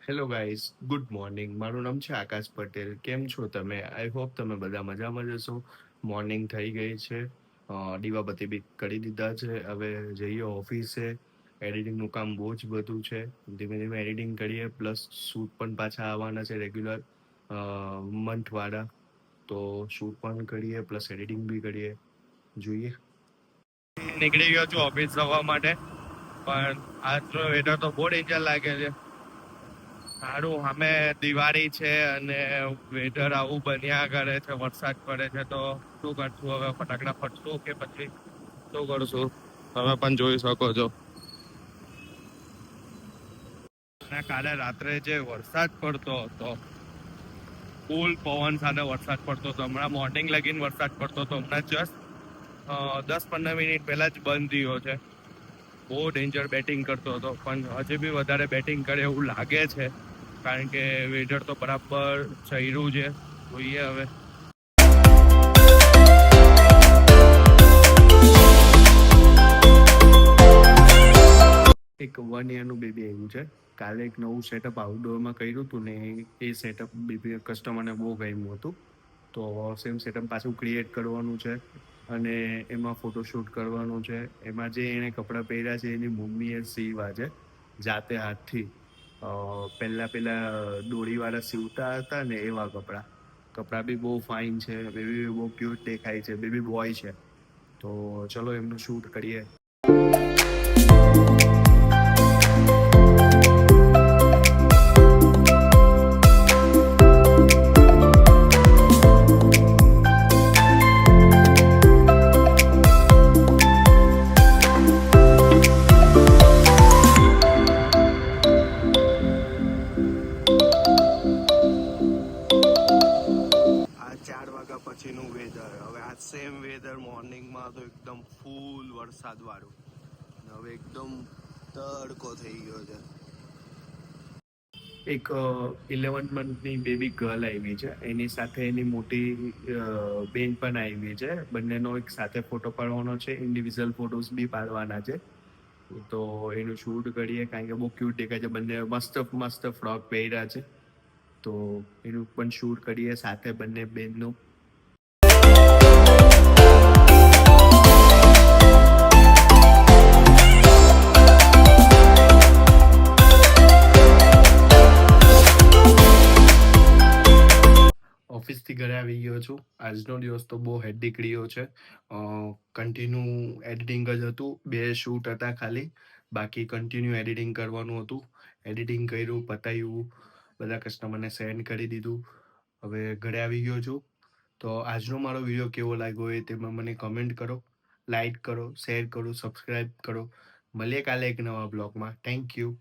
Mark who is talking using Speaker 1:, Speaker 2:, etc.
Speaker 1: Hello guys, good morning. મારું નામ છે આકાશ પટેલ. કેમ છો તમે? આઈ હોપ તમે બધા મજામાં જ હશો. મોર્નિંગ થઈ ગઈ છે. દીવાબત્તી બી કરી દીધા છે. હવે જઈએ ઓફિસે. એડિટિંગનું કામ બહુ જ બધું છે. ધીમે ધીમે એડિટિંગ કરીએ, પ્લસ શૂટ પણ પાછા આવવાના છે રેગ્યુલર મંથવાળા. તો શૂટ પણ કરીએ, પ્લસ એડિટિંગ બી કરીએ. જોઈએ. નીકળી ગયો છું ઓફિસ જવા માટે, પણ આજનો વેધર તો બહુ ડેન્જર લાગે છે. સારું, અમે દિવાળી છે અને વેધર આવું બન્યા કરે છે, વરસાદ પડે છે, તો શું કરશું હવે? ફટાકડા ફટશું કે પછી શું કરશું? તમે પણ જોઈ શકો છો. અને કાલે રાત્રે જે વરસાદ પડતો હતો, ફૂલ પવન સાથે વરસાદ પડતો હતો. હમણાં મોર્નિંગ લગીને વરસાદ પડતો હતો. હમણાં જસ્ટ 10-15 મિનિટ પહેલા જ બંધ થયો છે. બહુ ડેન્જર બેટિંગ કરતો હતો, પણ હજી બી વધારે બેટિંગ કરે એવું લાગે છે, કારણ કે વેધર તો બરાબર ચડ્યું છે. જોઈએ હવે. એક 1 યરનું બેબી આવ્યું છે. કાલે એક નવું સેટઅપ આઉટડોરમાં કર્યું હતું ને, એ સેટઅપ બેબી કસ્ટમરને બહુ ગમ્યું હતું. તો સેમ સેટઅપ પાછું ક્રિએટ કરવાનું છે અને એમાં ફોટોશૂટ કરવાનું છે. એમાં જે એણે કપડાં પહેર્યા છે એની મમ્મીએ સીવ્યા છે જાતે હાથથી. પહેલા દોરીવાળા સીવતા હતા ને, એવા કપડાં બી બહુ ફાઇન છે. બેબી બી બહુ ક્યુટ દેખાય છે. બેબી બોય છે. તો ચલો એમનું શૂટ કરીએ. આ 4 વાગ્યા પછીનું વેધર. હવે આ સેમ વેધર મોર્નિંગમાં તો એકદમ ફૂલ વરસાદ વાળું. હવે એકદમ તડકો થઈ ગયો છે. એક 11 મંથની બેબી ગર્લ આવી છે. એની સાથે એની મોટી બેન પણ આવી છે. બંનેનો એક સાથે ફોટો પાડવાનો છે. ઇન્ડિવિજ્યુઅલ ફોટોઝ બી પાડવાના છે. તો એનું શૂટ કરીએ, કારણ કે બહુ ક્યુટ દેખાય છે. બંને મસ્ત મસ્ત ફ્રોક પહેર્યા છે. તો એનું પણ શૂટ કરીએ સાથે બંને બેનનું. ઓફિસથી ઘરે આવી ગયો છું. આજનો દિવસ તો બહુ હેક્ટિક રહ્યો છે. કન્ટિન્યુ એડિટિંગ જ હતું. 2 શૂટ હતા ખાલી, બાકી કન્ટિન્યુ એડિટિંગ કરવાનું હતું. એડિટિંગ કર્યું, પતાવ્યું, બધા કસ્ટમરને સેન્ડ કરી દીધું. હવે ઘરે આવી ગયો છું. તો આજનો મારો વિડીયો કેવો લાગ્યો હોય તેમાં મને કમેન્ટ કરો, લાઈક કરો, શેર કરો, સબસ્ક્રાઈબ કરો. મળીએ કાલે એક નવા બ્લોગમાં. Thank you.